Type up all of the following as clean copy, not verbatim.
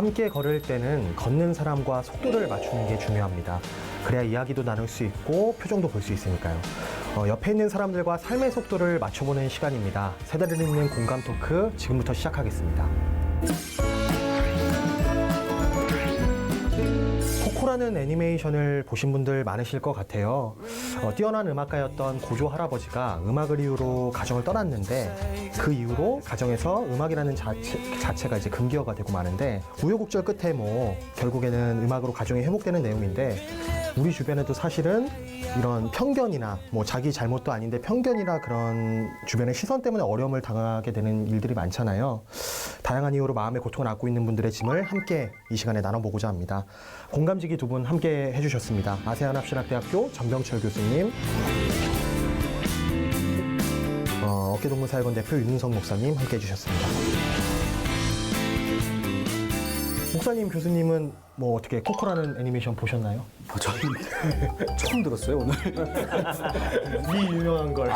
함께 걸을 때는 걷는 사람과 속도를 맞추는 게 중요합니다. 그래야 이야기도 나눌 수 있고 표정도 볼 수 있으니까요. 옆에 있는 사람들과 삶의 속도를 맞춰보는 시간입니다. 세대를 잇는 공감 토크 지금부터 시작하겠습니다. 코코라는 애니메이션을 보신 분들 많으실 것 같아요. 뛰어난 음악가였던 고조 할아버지가 음악을 이유로 가정을 떠났는데 그 이후로 가정에서 음악이라는 자체가 이제 금기어가 되고 마는데 우여곡절 끝에 결국에는 음악으로 가정이 회복되는 내용인데 우리 주변에도 사실은 이런 편견이나 자기 잘못도 아닌데 편견이나 그런 주변의 시선 때문에 어려움을 당하게 되는 일들이 많잖아요. 다양한 이유로 마음의 고통을 안고 있는 분들의 짐을 함께 이 시간에 나눠보고자 합니다. 공감지기 두 분 함께 해주셨습니다. 아세안합신학대학교 전병철 교수님, 어깨동무사역원 대표 윤은석 목사님 함께 해주셨습니다. 목사님, 교수님은 어떻게 코코라는 애니메이션 보셨나요? 저는 처음 들었어요, 오늘. 이 유명한 걸.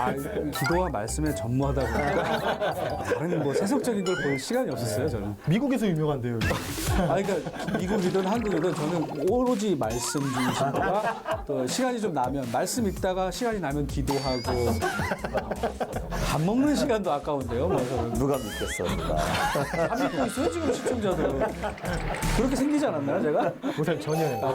기도와 말씀에 전무하다 보니까 다른 세속적인 걸 볼 시간이 없었어요, 저는. 미국에서 유명한데요. 그러니까 미국이든 한국이든 저는 오로지 말씀 중심과 또 시간이 좀 나면 말씀 읽다가 시간이 나면 기도하고 밥 먹는 시간도 아까운데요. 누가 믿겠습니까? 밥 먹고 있어요, 지금 시청자들. 그렇게 생기지 않았나요, 제가? 목사님 전혀요.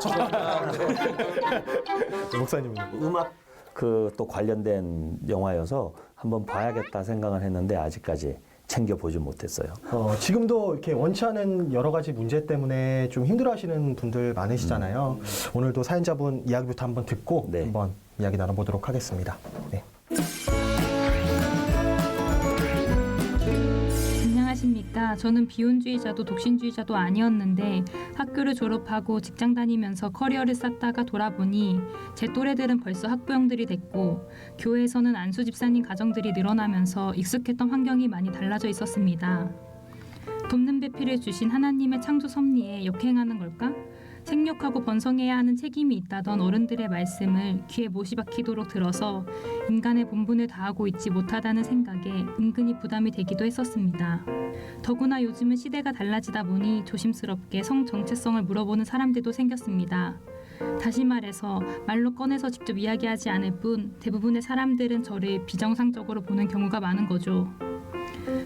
목사님은? 음악 또 관련된 영화여서 한번 봐야겠다 생각을 했는데 아직까지 챙겨보지 못했어요. 지금도 이렇게 원치 않은 여러 가지 문제 때문에 좀 힘들어하시는 분들 많으시잖아요. 오늘도 사연자분 이야기부터 한번 듣고 한번 이야기 나눠보도록 하겠습니다. 네. 안녕하십니까. 저는 비혼주의자도 독신주의자도 아니었는데 학교를 졸업하고 직장 다니면서 커리어를 쌓다가 돌아보니 제 또래들은 벌써 학부형들이 됐고 교회에서는 안수 집사님 가정들이 늘어나면서 익숙했던 환경이 많이 달라져 있었습니다. 돕는 배필을 주신 하나님의 창조 섭리에 역행하는 걸까? 생육하고 번성해야 하는 책임이 있다던 어른들의 말씀을 귀에 못이 박히도록 들어서 인간의 본분을 다하고 있지 못하다는 생각에 은근히 부담이 되기도 했었습니다. 더구나 요즘은 시대가 달라지다 보니 조심스럽게 성 정체성을 물어보는 사람들도 생겼습니다. 다시 말해서 말로 꺼내서 직접 이야기하지 않을 뿐 대부분의 사람들은 저를 비정상적으로 보는 경우가 많은 거죠.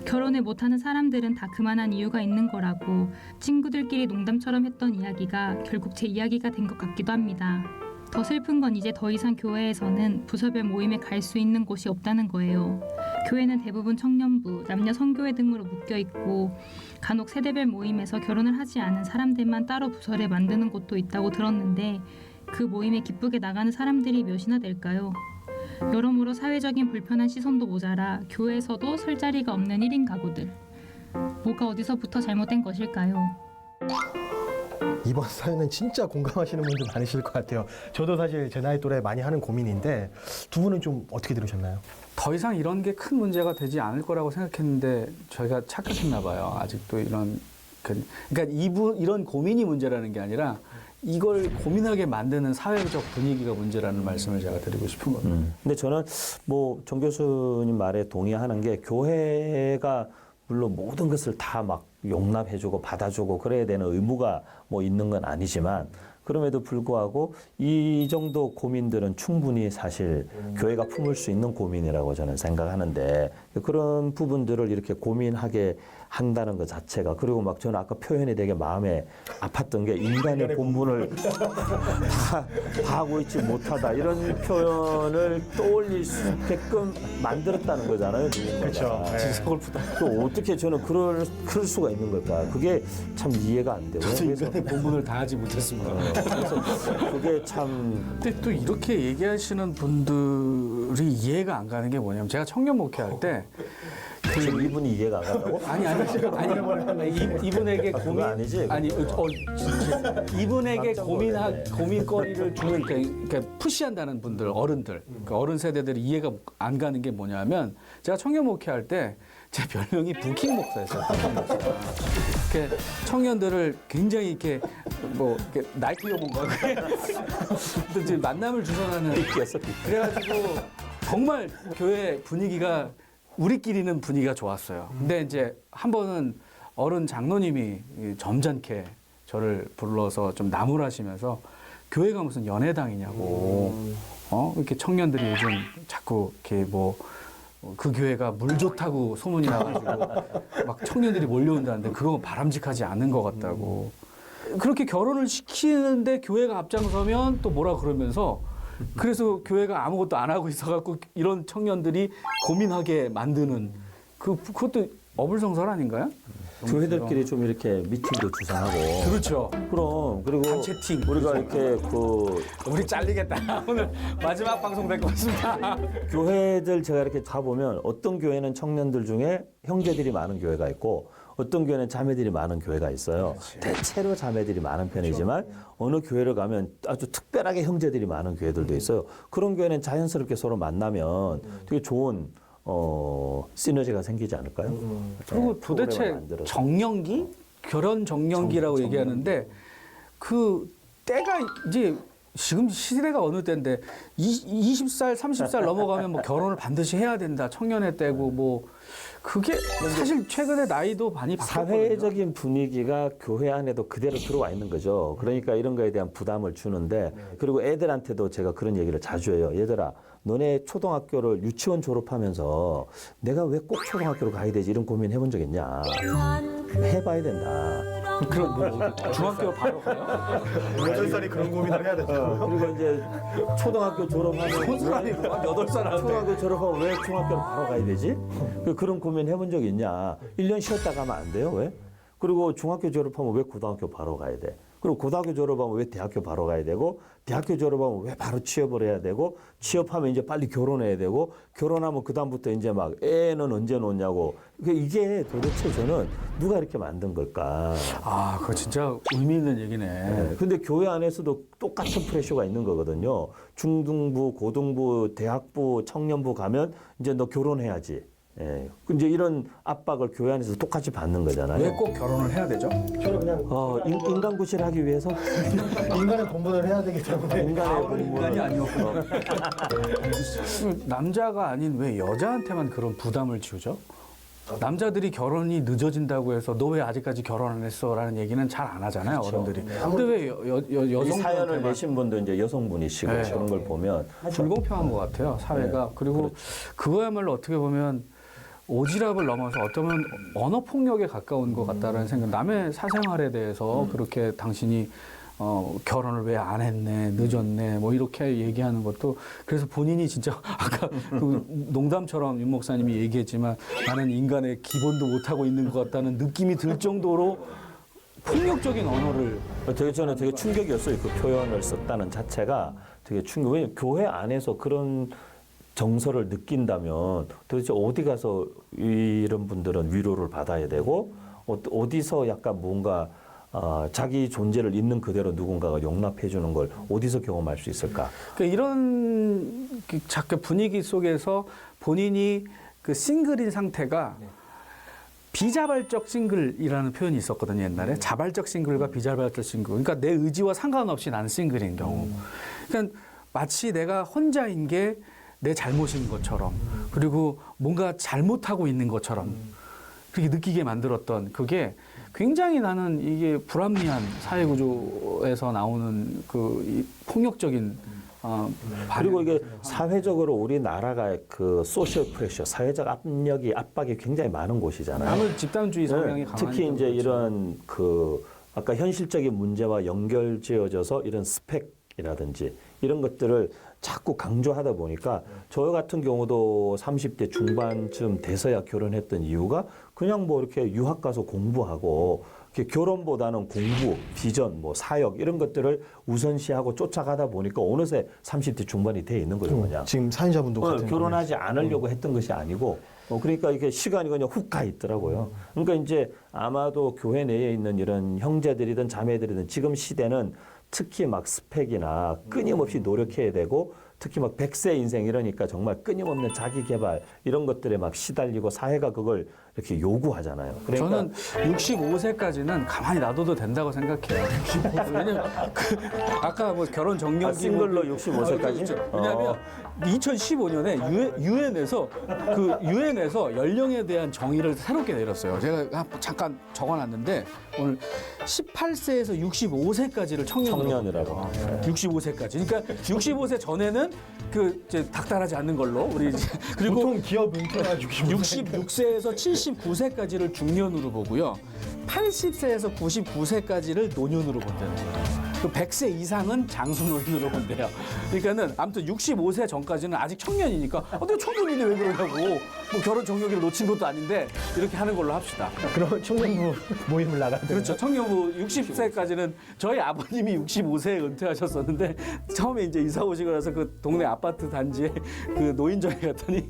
결혼을 못하는 사람들은 다 그만한 이유가 있는 거라고 친구들끼리 농담처럼 했던 이야기가 결국 제 이야기가 된 것 같기도 합니다. 더 슬픈 건 이제 더 이상 교회에서는 부서별 모임에 갈 수 있는 곳이 없다는 거예요. 교회는 대부분 청년부, 남녀 선교회 등으로 묶여있고 간혹 세대별 모임에서 결혼을 하지 않은 사람들만 따로 부서를 만드는 곳도 있다고 들었는데 그 모임에 기쁘게 나가는 사람들이 몇이나 될까요? 여러모로 사회적인 불편한 시선도 모자라 교회에서도 설 자리가 없는 1인 가구들. 뭐가 어디서부터 잘못된 것일까요? 이번 사연은 진짜 공감하시는 분들 많으실 것 같아요. 저도 사실 제 나이 또래 많이 하는 고민인데 두 분은 좀 어떻게 들으셨나요? 더 이상 이런 게 큰 문제가 되지 않을 거라고 생각했는데 저희가 착각했나 봐요. 아직도 그러니까 이런 고민이 문제라는 게 아니라 이걸 고민하게 만드는 사회적 분위기가 문제라는 말씀을 제가 드리고 싶은 겁니다. 근데 저는 정 교수님 말에 동의하는 게 교회가 물론 모든 것을 다 막 용납해주고 받아주고 그래야 되는 의무가 있는 건 아니지만 그럼에도 불구하고 이 정도 고민들은 충분히 사실 교회가 품을 수 있는 고민이라고 저는 생각하는데 그런 부분들을 이렇게 고민하게 한다는 것 자체가 그리고 저는 아까 표현이 되게 마음에 아팠던 게 인간의 본분을 다 하고 있지 못하다 이런 표현을 떠올릴 수 있게끔 만들었다는 거잖아요. 그렇죠. 진짜 서글프다. 또 어떻게 저는 그럴 수가 있는 걸까? 그게 참 이해가 안 돼요. 저도 인간의 본분을 다하지 못했습니다. 그래서 그게 참. 근데 또 이렇게 얘기하시는 분들이 이해가 안 가는 게 뭐냐면 제가 청년 목회할 때 지금 이분이 이해가 안 간다고? 아니 이분에게 고민 아니지? 이분에게 고민거리를 주는 그러니까 푸시한다는 분들 어른들 어른 세대들이 이해가 안 가는 게 뭐냐면 제가 청년 목회할 때 제 별명이 부킹 목사였어요. 청년들을 굉장히 이렇게 나이트 여본가 이제 만남을 주선하는 그래가지고 정말 교회 분위기가 우리끼리는 분위기가 좋았어요. 근데 이제 한 번은 어른 장로님이 점잖게 저를 불러서 좀 나무라시면서 교회가 무슨 연회당이냐고. 이렇게 청년들이 요즘 자꾸 이렇게 뭐 그 교회가 물 좋다고 소문이 나가지고 막 청년들이 몰려온다는데 그거 바람직하지 않은 것 같다고. 그렇게 결혼을 시키는데 교회가 앞장서면 또 뭐라 그러면서 그래서 교회가 아무것도 안 하고 있어갖고 이런 청년들이 고민하게 만드는 그것도 어불성설 아닌가요? 교회들끼리 좀 이렇게 미팅도 주선하고. 그렇죠. 그럼 그리고 단체팅. 우리가 이렇게 우리 잘리겠다. 오늘 마지막 방송 될 것 같습니다. 교회들 제가 이렇게 가보면 어떤 교회는 청년들 중에 형제들이 많은 교회가 있고 어떤 교회는 자매들이 많은 교회가 있어요. 대체로 자매들이 많은 편이지만 어느 교회를 가면 아주 특별하게 형제들이 많은 교회들도 있어요. 그런 교회는 자연스럽게 서로 만나면 되게 좋은 시너지가 생기지 않을까요? 그리고 네, 도대체 프로그램을 만들어서. 정년기? 결혼 정년기라고 얘기하는데 그 때가 이제 지금 시대가 어느 때인데 20살, 30살 넘어가면 뭐 결혼을 반드시 해야 된다. 청년의 때고 뭐 그게 사실 최근에 나이도 많이 바뀌었거든요. 사회적인 분위기가 교회 안에도 그대로 들어와 있는 거죠. 그러니까 이런 거에 대한 부담을 주는데 그리고 애들한테도 제가 그런 얘기를 자주 해요. 얘들아, 너네 초등학교를 유치원 졸업하면서 내가 왜 꼭 초등학교를 가야 되지 이런 고민 해본 적 있냐. 해봐야 된다. 그런 중학교 바로 가요? 8살이 그런 고민을 해야 되죠. 그리고 이제 초등학교 졸업하면 무슨 아니고 8살 초등학교 졸업하면 왜 중학교를 바로 가야 되지? 그런 고민 해본 적 있냐? 1년 쉬었다 가면 안 돼요? 왜? 그리고 중학교 졸업하면 왜 고등학교 바로 가야 돼? 그리고 고등학교 졸업하면 왜 대학교 바로 가야 되고 대학교 졸업하면 왜 바로 취업을 해야 되고 취업하면 이제 빨리 결혼해야 되고 결혼하면 그다음부터 이제 막 애는 언제 놓냐고 이게 도대체 저는 누가 이렇게 만든 걸까? 아, 그거 진짜 의미 있는 얘기네. 네. 근데 교회 안에서도 똑같은 프레셔가 있는 거거든요. 중등부, 고등부, 대학부, 청년부 가면 이제 너 결혼해야지. 예. 이제 이런 압박을 교회 안에서 똑같이 받는 거잖아요. 왜 꼭 결혼을 해야 되죠? 저는 그냥 인간 구실하기 위해서 인간은 공부를 해야 되기 때문에 인간의 인간이 공부는 아니었군요. 남자가 아닌 왜 여자한테만 그런 부담을 지우죠? 남자들이 결혼이 늦어진다고 해서 너 왜 아직까지 결혼 안 했어? 라는 얘기는 잘 안 하잖아요, 어른들이. 근데 왜 이 사연을 여성분한테만 내신 분도 이제 여성분이시고 네. 그런 걸 보면 불공평한 것 같아요, 사회가. 네, 그리고 그거야말로 어떻게 보면 오지랖을 넘어서 어쩌면 언어 폭력에 가까운 것 같다라는 생각. 남의 사생활에 대해서 그렇게 당신이 결혼을 왜 안 했네, 늦었네, 뭐 이렇게 얘기하는 것도 그래서 본인이 진짜 아까 그 농담처럼 윤 목사님이 얘기했지만 나는 인간의 기본도 못 하고 있는 것 같다는 느낌이 들 정도로 폭력적인 언어를 저는 되게 충격이었어요. 그 표현을 썼다는 자체가 되게 충격. 왜냐면 교회 안에서 그런 정서를 느낀다면 도대체 어디 가서 이런 분들은 위로를 받아야 되고 어디서 약간 뭔가 자기 존재를 있는 그대로 누군가가 용납해 주는 걸 어디서 경험할 수 있을까? 그러니까 이런 자꾸 분위기 속에서 본인이 그 싱글인 상태가 비자발적 싱글이라는 표현이 있었거든요, 옛날에. 자발적 싱글과 비자발적 싱글. 그러니까 내 의지와 상관없이 난 싱글인 경우. 그러니까 마치 내가 혼자인 게 내 잘못인 것처럼 그리고 뭔가 잘못하고 있는 것처럼 그렇게 느끼게 만들었던 그게 굉장히 나는 이게 불합리한 사회구조에서 나오는 이 폭력적인 그리고 이게 사회적으로 우리나라가 그 소셜 프레셔, 사회적 압박이 굉장히 많은 곳이잖아요. 남을 집단주의 성향이 강한 특히 이제 그렇죠. 이런 아까 현실적인 문제와 연결지어져서 이런 스펙이라든지 이런 것들을 자꾸 강조하다 보니까 저 같은 경우도 30대 중반쯤 돼서야 결혼했던 이유가 그냥 뭐 이렇게 유학 가서 공부하고 이렇게 결혼보다는 공부, 비전, 뭐 사역 이런 것들을 우선시하고 쫓아가다 보니까 어느새 30대 중반이 돼 있는 거죠, 그냥. 지금 사연자분도 같은 결혼하지 않으려고 했던 것이 아니고 그러니까 이게 시간이 그냥 훅 가 있더라고요. 그러니까 이제 아마도 교회 내에 있는 이런 형제들이든 자매들이든 지금 시대는 특히 막 스펙이나 끊임없이 노력해야 되고 특히 막 100세 인생 이러니까 정말 끊임없는 자기 개발 이런 것들에 막 시달리고 사회가 그걸 이렇게 요구하잖아요. 그러니까 저는 65세까지는 가만히 놔둬도 된다고 생각해요. 65세. 왜냐면 아까 뭐 결혼 정년기 싱글로 65세까지? 왜냐하면 2015년에 유엔에서 유엔에서 연령에 대한 정의를 새롭게 내렸어요. 제가 잠깐 적어놨는데 오늘 18세에서 65세까지를 청년이라고. 65세까지. 그러니까 65세 전에는 그 이제 닥달하지 않는 걸로 우리 이제 그리고 보통 기업 은퇴가 66세에서 79세까지를 중년으로 보고요. 80세에서 99세까지를 노년으로 본다는 거예요. 그 100세 이상은 장수노인으로 본대요. 그러니까는 아무튼 65세 전까지는 아직 청년이니까 내가 청년인데 왜 그러냐고. 뭐 결혼 정년기를 놓친 것도 아닌데 이렇게 하는 걸로 합시다. 그럼 청년부 모임을 나가야 되나요? 그렇죠. 청년부 60세까지는 저희 아버님이 65세에 은퇴하셨었는데 처음에 이제 이사 오시고 나서 그 동네 아파트 단지에 그 노인정에 갔더니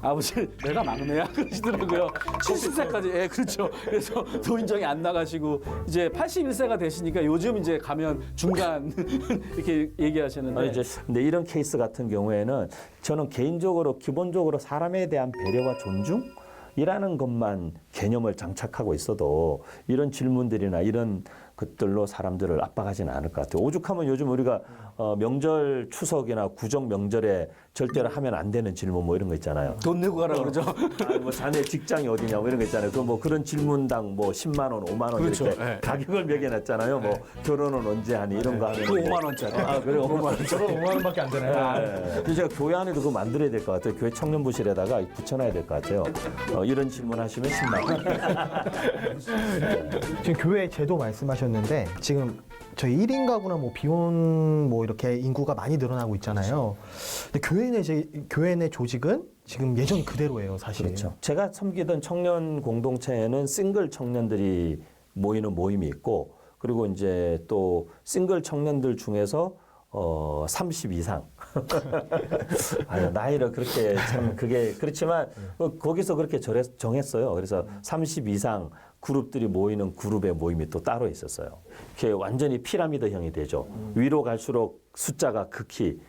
아버지 내가 막내야 그러시더라고요. 70세까지 예 그렇죠. 그래서 노인정에 안 나가시고 이제 81세가 되시니까 요즘 이제 가면 중간 이렇게 얘기하시는데 이제 근데 이런 케이스 같은 경우에는 저는 개인적으로 기본적으로 사람에 대한 배려와 존중이라는 것만 개념을 장착하고 있어도 이런 질문들이나 이런 것들로 사람들을 압박하지는 않을 것 같아요. 오죽하면 요즘 우리가 명절 추석이나 구정 명절에 절대로 하면 안 되는 질문 뭐 이런 거 있잖아요. 돈 내고 가라 그러죠. 뭐 자네 직장이 어디냐 뭐 이런 거 있잖아요. 그 뭐 그런 질문당 뭐 10만 원, 5만 원 그렇죠. 이렇게 네. 가격을 매겨놨잖아요. 뭐 결혼은 언제 하니 이런 거 하면 그 5만 원짜리. 그래 5만 원. 저도 5만 원밖에 안 되나요? 그래서 제가 교회 안에도 그거 만들어야 될 것 같아요. 교회 청년부실에다가 붙여놔야 될 것 같아요. 이런 질문 하시면 10만 원. 지금 교회 제도 말씀하셨는데 지금 저희 1인 가구나 뭐 비혼 뭐 이렇게 인구가 많이 늘어나고 있잖아요. 근데 교회 내 조직은 지금 예전 그대로예요, 사실. 그렇죠. 제가 섬기던 청년 공동체에는 싱글 청년들이 모이는 모임이 있고 그리고 이제 또 싱글 청년들 중에서 30 이상. 아유, 나이를 그렇게 참 그게 그렇지만 거기서 그렇게 정했어요. 그래서 30 이상 그룹들이 모이는 그룹의 모임이 또 따로 있었어요. 이렇게 완전히 피라미드형이 되죠. 위로 갈수록 숫자가 극히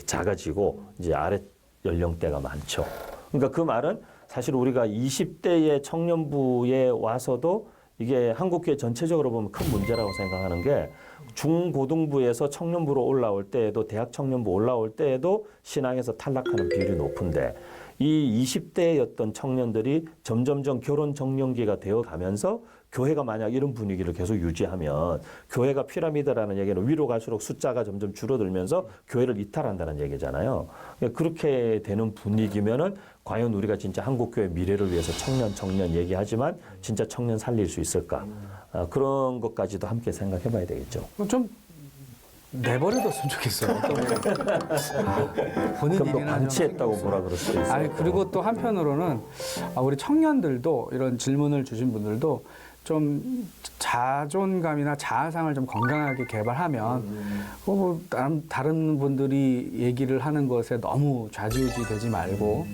작아지고 이제 아래 연령대가 많죠. 그러니까 그 말은 사실 우리가 20대의 청년부에 와서도 이게 한국교회 전체적으로 보면 큰 문제라고 생각하는 게 중고등부에서 청년부로 올라올 때에도 대학 청년부 올라올 때에도 신앙에서 탈락하는 비율이 높은데 이 20대였던 청년들이 점점점 결혼 정년기가 되어 가면서 교회가 만약 이런 분위기를 계속 유지하면 교회가 피라미드라는 얘기는 위로 갈수록 숫자가 점점 줄어들면서 교회를 이탈한다는 얘기잖아요. 그렇게 되는 분위기면은 과연 우리가 진짜 한국교회 미래를 위해서 청년 얘기하지만 진짜 청년 살릴 수 있을까? 그런 것까지도 함께 생각해 봐야 되겠죠. 좀 내버려뒀으면 좋겠어요. 본인 그럼 또 일이나 반치했다고 뭐라 그럴 수도 있어요. 아니 그리고 또 한편으로는 우리 청년들도 이런 질문을 주신 분들도 좀 자존감이나 자아상을 좀 건강하게 개발하면 뭐 다른 분들이 얘기를 하는 것에 너무 좌지우지 되지 말고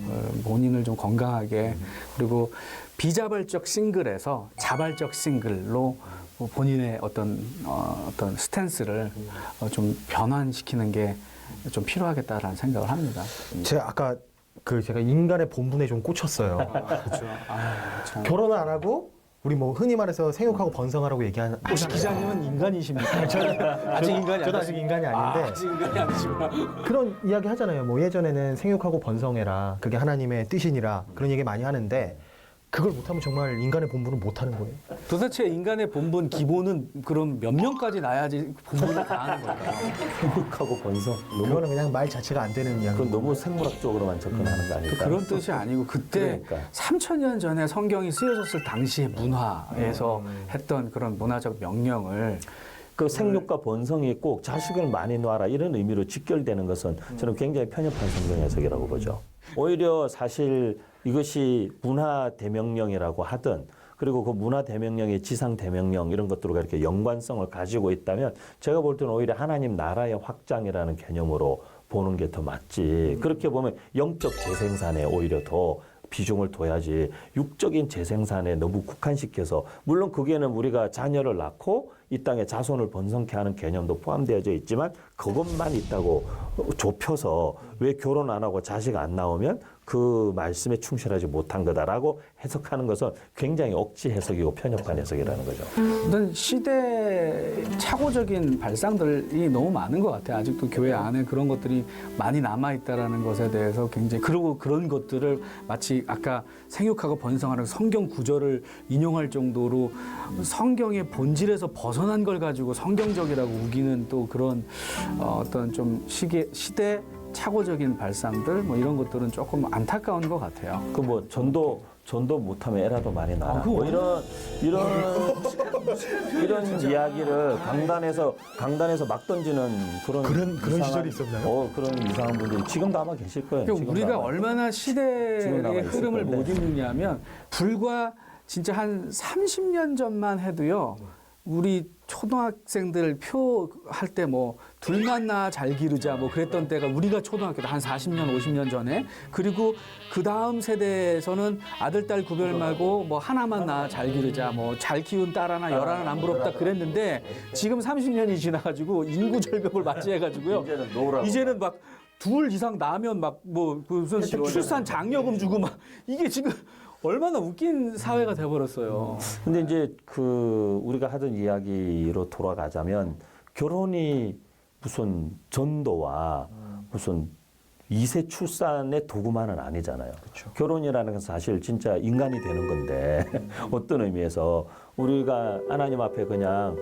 본인을 좀 건강하게 그리고 비자발적 싱글에서 자발적 싱글로 본인의 어떤 스탠스를 좀 변환시키는 게 좀 필요하겠다라는 생각을 합니다. 제가 아까 제가 인간의 본분에 좀 꽂혔어요. 그렇죠. 참. 결혼을 안 하고 우리 뭐 흔히 말해서 생육하고 번성하라고 얘기하는 혹시 기자님은 인간이십니까? 아직 인간이 저도 아직 인간이 아닌데 아직 인간이 아니시구나. 그런 이야기 하잖아요. 뭐 예전에는 생육하고 번성해라. 그게 하나님의 뜻이니라. 그런 얘기 많이 하는데 그걸 못하면 정말 인간의 본분은 못하는 거예요. 도대체 인간의 본분 기본은 그럼 몇 명까지 낳아야지 본분을 다하는 걸까요? 행복하고 번성. 그거는 그냥 말 자체가 안 되는 이야기. 그건 너무 생물학적으로만 접근하는 거 아닐까? 그런 뜻이 아니고 그때 그러니까. 3000년 전에 성경이 쓰여졌을 당시의 문화에서 했던 그런 문화적 명령을 그 생육과 번성이 꼭 자식을 많이 낳아라 이런 의미로 직결되는 것은 저는 굉장히 편협한 성경 해석이라고 보죠. 오히려 사실 이것이 문화 대명령이라고 하든 그리고 그 문화 대명령의 지상 대명령 이런 것들과 이렇게 연관성을 가지고 있다면 제가 볼 때는 오히려 하나님 나라의 확장이라는 개념으로 보는 게 더 맞지. 그렇게 보면 영적 재생산에 오히려 더 비중을 둬야지 육적인 재생산에 너무 국한시켜서 물론 거기에는 우리가 자녀를 낳고 이 땅에 자손을 번성케 하는 개념도 포함되어져 있지만 그것만 있다고 좁혀서 왜 결혼 안 하고 자식 안 나오면 그 말씀에 충실하지 못한 거다라고 해석하는 것은 굉장히 억지 해석이고 편협한 해석이라는 거죠. 어떤 시대 착오적인 발상들이 너무 많은 것 같아요. 아직도 교회 안에 그런 것들이 많이 남아있다라는 것에 대해서 굉장히, 그리고 그런 것들을 마치 아까 생육하고 번성하는 성경 구절을 인용할 정도로 성경의 본질에서 벗어난 걸 가지고 성경적이라고 우기는 또 그런 어떤 좀 시대 착오적인 발상들 뭐 이런 것들은 조금 안타까운 것 같아요. 그 뭐 전도 못하면 애라도 많이 낳아. 뭐 이런 이야기를 강단에서 막 던지는 그런 시절이 있었나요? 그런 이상한 분들이 지금도 아마 계실 거예요. 그러니까 지금도 우리가 아마. 얼마나 시대의 지금 남아 있을 흐름을 건데. 못 읽느냐면 불과 진짜 한 30년 전만 해도요. 우리 초등학생들 표 할 때 뭐 둘만 낳아 잘 기르자 뭐 그랬던 때가 우리가 초등학교 때 한 40년 50년 전에, 그리고 그 다음 세대에서는 아들 딸 구별 말고 뭐 하나만 낳아 잘 기르자, 뭐 잘 키운 딸 하나 열 하나 안 부럽다 그랬는데 지금 30년이 지나가지고 인구 절벽을 맞이해가지고요. 이제는 막 둘 이상 낳으면 막 뭐 무슨 출산 장려금 주고 막 이게 지금 얼마나 웃긴 사회가 돼버렸어요. 근데 이제 그 우리가 하던 이야기로 돌아가자면 결혼이 무슨 전도와 무슨 2세 출산의 도구만은 아니잖아요. 그렇죠. 결혼이라는 건 사실 진짜 인간이 되는 건데 어떤 의미에서 우리가 하나님 앞에 그냥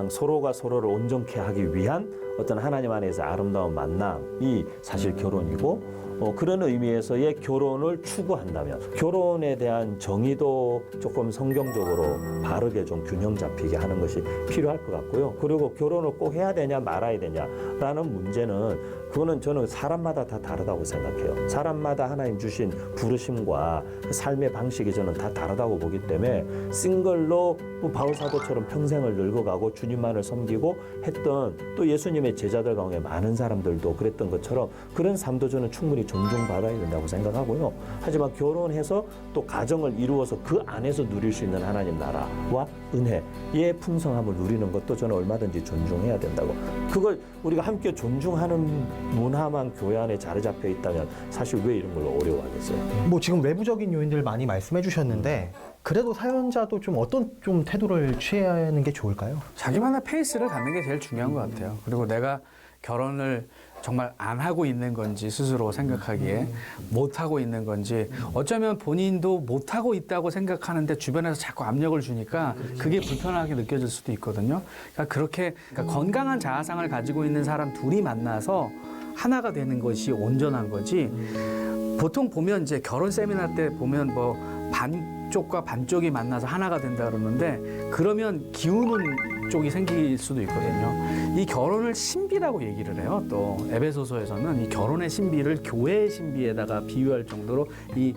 서로가 서로를 온전케 하기 위한 어떤 하나님 안에서 아름다운 만남이 사실 결혼이고, 그런 의미에서의 결혼을 추구한다면 결혼에 대한 정의도 조금 성경적으로 바르게 좀 균형 잡히게 하는 것이 필요할 것 같고요. 그리고 결혼을 꼭 해야 되냐 말아야 되냐라는 문제는 그거는 저는 사람마다 다 다르다고 생각해요. 사람마다 하나님 주신 부르심과 삶의 방식이 저는 다 다르다고 보기 때문에 싱글로 뭐 바울 사도처럼 평생을 늙어가고 주님만을 섬기고 했던 또 예수님의 제자들 가운데 많은 사람들도 그랬던 것처럼 그런 삶도 저는 충분히 존중받아야 된다고 생각하고요. 하지만 결혼해서 또 가정을 이루어서 그 안에서 누릴 수 있는 하나님 나라와 은혜의 풍성함을 누리는 것도 저는 얼마든지 존중해야 된다고. 그걸 우리가 함께 존중하는 문화만 교회 안에 자리 잡혀 있다면 사실 왜 이런 걸 어려워하겠어요? 뭐 지금 외부적인 요인들 많이 말씀해 주셨는데 그래도 사연자도 좀 어떤 좀 태도를 취해야 하는 게 좋을까요? 자기만의 페이스를 갖는 게 제일 중요한 것 같아요. 그리고 내가 결혼을 정말 안 하고 있는 건지 스스로 생각하기에 못 하고 있는 건지, 어쩌면 본인도 못 하고 있다고 생각하는데 주변에서 자꾸 압력을 주니까 그게 불편하게 느껴질 수도 있거든요. 그러니까 건강한 자아상을 가지고 있는 사람 둘이 만나서 하나가 되는 것이 온전한 거지. 보통 보면 이제 결혼 세미나 때 보면 뭐 반쪽과 반쪽이 만나서 하나가 된다 그러는데 그러면 기우는 쪽이 생길 수도 있거든요. 이 결혼을 신비라고 얘기를 해요. 또 에베소서에서는 이 결혼의 신비를 교회의 신비에다가 비유할 정도로 이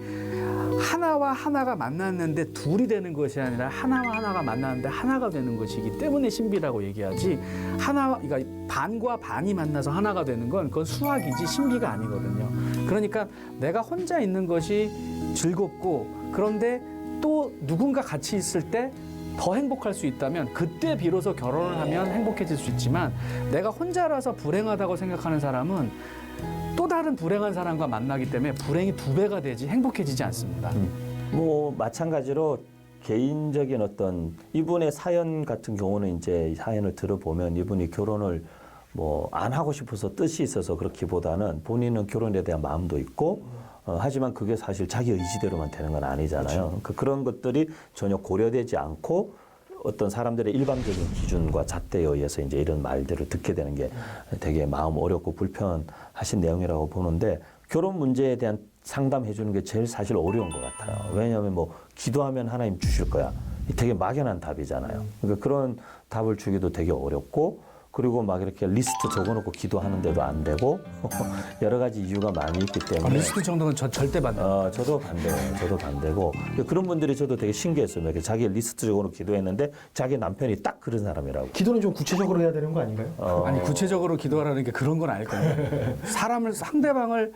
하나와 하나가 만났는데 둘이 되는 것이 아니라 하나와 하나가 만났는데 하나가 되는 것이기 때문에 신비라고 얘기하지, 그러니까 반과 반이 만나서 하나가 되는 건 그건 수학이지 신비가 아니거든요. 그러니까 내가 혼자 있는 것이 즐겁고, 그런데 또 누군가 같이 있을 때 더 행복할 수 있다면 그때 비로소 결혼을 하면 행복해질 수 있지만, 내가 혼자라서 불행하다고 생각하는 사람은 또 다른 불행한 사람과 만나기 때문에 불행이 2배가 되지 행복해지지 않습니다. 뭐 마찬가지로 개인적인 어떤 이분의 사연 같은 경우는 이제 사연을 들어보면 이분이 결혼을 뭐 안 하고 싶어서 뜻이 있어서 그렇기보다는 본인은 결혼에 대한 마음도 있고 하지만 그게 사실 자기 의지대로만 되는 건 아니잖아요. 그러니까 그런 것들이 전혀 고려되지 않고 어떤 사람들의 일방적인 기준과 잣대에 의해서 이제 이런 말들을 듣게 되는 게 되게 마음 어렵고 불편하신 내용이라고 보는데, 결혼 문제에 대한 상담해 주는 게 제일 사실 어려운 것 같아요. 왜냐하면 뭐 기도하면 하나님 주실 거야. 되게 막연한 답이잖아요. 그러니까 그런 답을 주기도 되게 어렵고, 그리고 막 이렇게 리스트 적어놓고 기도하는데도 안 되고 여러 가지 이유가 많이 있기 때문에 리스트 정도는 저 절대 반대. 저도 반대고 그런 분들이 저도 되게 신기했어요. 이렇게 자기 리스트 적어놓고 기도했는데 자기 남편이 딱 그런 사람이라고. 기도는 좀 구체적으로 해야 되는 거 아닌가요? 아니 구체적으로 기도하라는 게 그런 건 아닐 거예요. 상대방을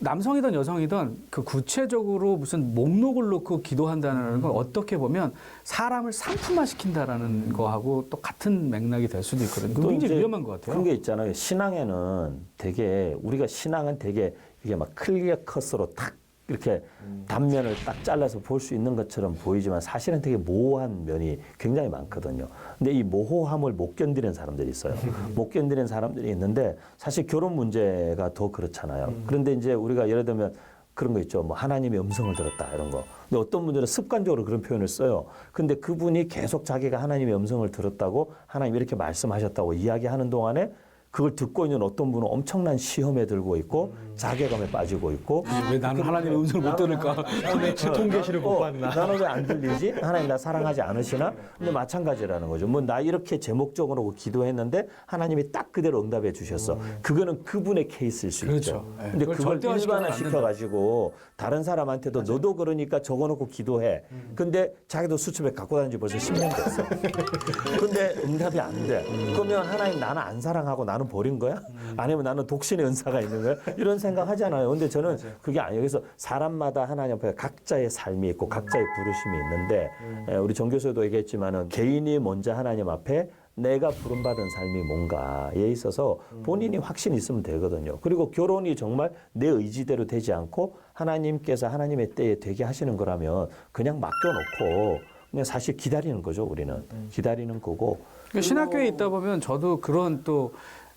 남성이든 여성이든 그 구체적으로 무슨 목록을 놓고 기도한다는 건 어떻게 보면 사람을 상품화시킨다라는 거하고 또 같은 맥락이 될 수도 있거든요. 그거 굉장히 이제 위험한 것 같아요. 그런 게 있잖아요. 신앙에는 되게 우리가 신앙은 되게 이게 막 클리어 컷으로 탁 이렇게 단면을 딱 잘라서 볼 수 있는 것처럼 보이지만 사실은 되게 모호한 면이 굉장히 많거든요. 근데 이 모호함을 못 견디는 사람들이 있어요. 못 견디는 사람들이 있는데 사실 결혼 문제가 더 그렇잖아요. 그런데 이제 우리가 예를 들면 그런 거 있죠. 뭐 하나님의 음성을 들었다 이런 거. 근데 어떤 분들은 습관적으로 그런 표현을 써요. 근데 그분이 계속 자기가 하나님의 음성을 들었다고 하나님 이렇게 말씀하셨다고 이야기하는 동안에 그걸 듣고 있는 어떤 분은 엄청난 시험에 들고 있고 자괴감에 빠지고 있고 왜 나는 하나님의 음성을 못 들을까? 내 지통 계시를 못 봤나? 나는 왜 안 들리지? 하나님 나 사랑하지 않으시나? 근데 마찬가지라는 거죠. 뭐 나 이렇게 제목적으로 기도했는데 하나님이 딱 그대로 응답해 주셨어. 그거는 그분의 케이스일 수 그렇죠. 있죠. 네. 근데 그걸 그걸 절대화시켜서는 안 일반화 시켜가지고 다른 사람한테도 너도 그러니까 적어놓고 기도해. 근데 자기도 수첩에 갖고 다닌 지 벌써 10년 됐어. 근데 응답이 안 돼. 그러면 하나님 나는 안 사랑하고 나는 버린 거야? 아니면 나는 독신의 은사가 있는 거야? 이런 생각 하잖아요. 근데 저는 그게 아니에요. 그래서 사람마다 하나님 앞에 각자의 삶이 있고 각자의 부르심이 있는데 우리 정 교수도 얘기했지만은 개인이 먼저 하나님 앞에 내가 부름받은 삶이 뭔가에 있어서 본인이 확신이 있으면 되거든요. 그리고 결혼이 정말 내 의지대로 되지 않고 하나님께서 하나님의 때에 되게 하시는 거라면 그냥 맡겨놓고 그냥 사실 기다리는 거죠. 우리는 기다리는 거고. 신학교에 있다 보면 저도 그런 또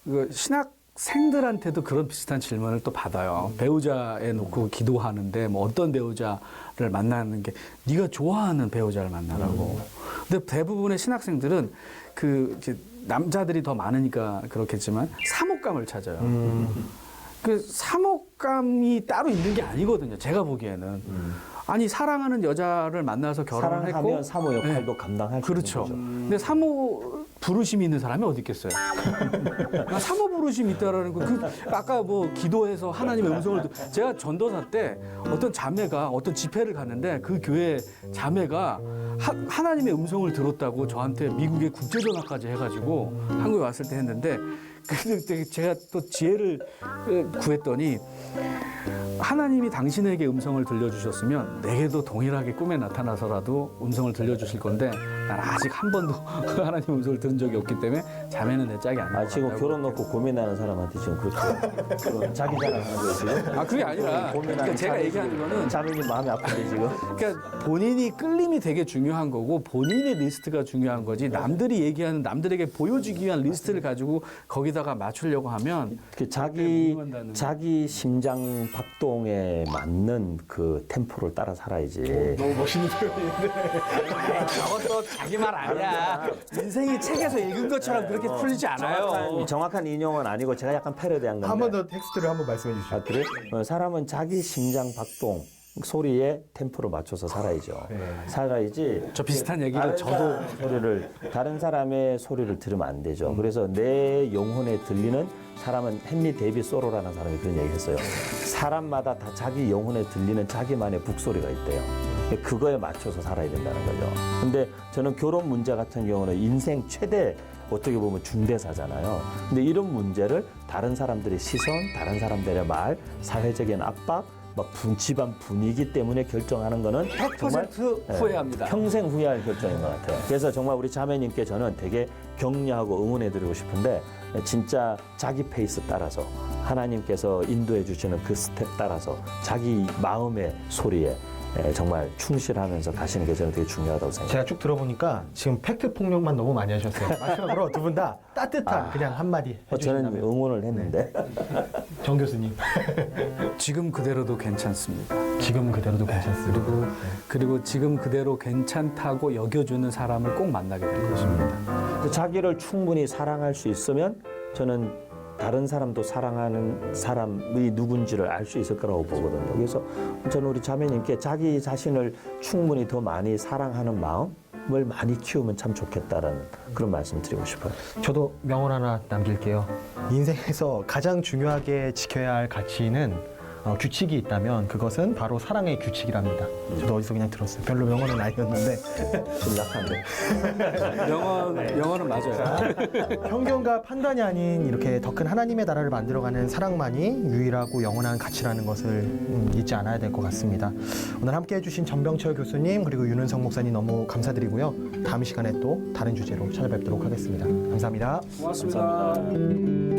그 신학생들한테도 그런 비슷한 질문을 또 받아요. 배우자에 놓고 기도하는데 뭐 어떤 배우자를 만나는 게 네가 좋아하는 배우자를 만나라고. 근데 대부분의 신학생들은 그 이제 남자들이 더 많으니까 그렇겠지만 사목감을 찾아요. 그 사목감이 따로 있는 게 아니거든요. 제가 보기에는. 아니 사랑하는 여자를 만나서 결혼을 사랑하면 했고 사모 역할도 감당할 수 그렇죠. 있는 거죠. 근데 사모 부르심이 있는 사람이 어디 있겠어요? 나 사모 부르심이 있다라는 거. 그 아까 뭐 기도해서 하나님의 음성을 제가 전도사 때 어떤 자매가 어떤 집회를 갔는데 그 교회 자매가 하나님의 음성을 들었다고 저한테 미국에 국제 전화까지 해가지고 한국에 왔을 때 했는데 그때 제가 또 지혜를 구했더니 하나님이 당신에게 음성을 들려주셨으면 내게도 동일하게 꿈에 나타나서라도 음성을 들려주실 건데 난 아직 한 번도 하나님 음성을 들은 적이 없기 때문에 자매는 내 짝이 아니에요. 지금 결혼 놓고 고민하는 사람한테 지금 그렇게 자기 자랑하는 거예요 지금? 그게 아니라 그러니까 제가 얘기하는 거는 자매님 마음이 아픈데 지금? 그러니까 본인이 끌림이 되게 중요한 거고 본인의 리스트가 중요한 거지 남들이 얘기하는 남들에게 보여주기 위한 리스트를 가지고 거기다가 맞추려고 하면 그 자기 심장 박동에 맞는 그 템포를 따라 살아야지. 너무 멋있는 표현인데. 저것도 자기 말 아니야. 인생이 책에서 읽은 것처럼 그렇게 풀리지 않아요. 정확한 인용은 아니고 제가 약간 패러디한 건데. 한 번 더 텍스트를 한번 말씀해 주시죠. 아, 그래? 사람은 자기 심장 박동 소리에 템포를 맞춰서 살아야죠. 살아야지. 저 비슷한 얘기를 저도 다른 사람의 소리를 들으면 안 되죠. 그래서 내 영혼에 들리는 사람은 헨리 데이비 소로라는 사람이 그런 얘기했어요. 사람마다 다 자기 영혼에 들리는 자기만의 북소리가 있대요. 그거에 맞춰서 살아야 된다는 거죠. 근데 저는 결혼 문제 같은 경우는 인생 최대 어떻게 보면 중대사잖아요. 근데 이런 문제를 다른 사람들의 시선, 다른 사람들의 말, 사회적인 압박, 막 집안 분위기 때문에 결정하는 거는 100% 후회합니다. 평생 후회할 결정인 것 같아요. 그래서 정말 우리 자매님께 저는 되게 격려하고 응원해드리고 싶은데 진짜 자기 페이스 따라서 하나님께서 인도해 주시는 그 스텝 따라서 자기 마음의 소리에 정말 충실하면서 가시는 게 저는 되게 중요하다고 생각해요. 제가 쭉 들어보니까 지금 팩트 폭력만 너무 많이 하셨어요. 마지막으로 두 분 다 따뜻한 그냥 한마디 저는 해주신다면. 응원을 했는데 정 교수님. 지금 그대로도 괜찮습니다. 지금 그대로도 괜찮습니다. 그리고 지금 그대로 괜찮다고 여겨주는 사람을 꼭 만나게 될 것입니다. 자기를 충분히 사랑할 수 있으면 저는 다른 사람도 사랑하는 사람이 누군지를 알 수 있을 거라고 보거든요. 그래서 저는 우리 자매님께 자기 자신을 충분히 더 많이 사랑하는 마음을 많이 키우면 참 좋겠다라는 그런 말씀 드리고 싶어요. 저도 명언 하나 남길게요. 인생에서 가장 중요하게 지켜야 할 가치는 규칙이 있다면 그것은 바로 사랑의 규칙이랍니다. 저도 어디서 그냥 들었어요. 별로 영어는 아니었는데 좀 약한데. 영어는 맞아요. 편견과 판단이 아닌 이렇게 더 큰 하나님의 나라를 만들어가는 사랑만이 유일하고 영원한 가치라는 것을 잊지 않아야 될 것 같습니다. 오늘 함께해 주신 전병철 교수님 그리고 윤은성 목사님 너무 감사드리고요. 다음 시간에 또 다른 주제로 찾아뵙도록 하겠습니다. 감사합니다. 고맙습니다.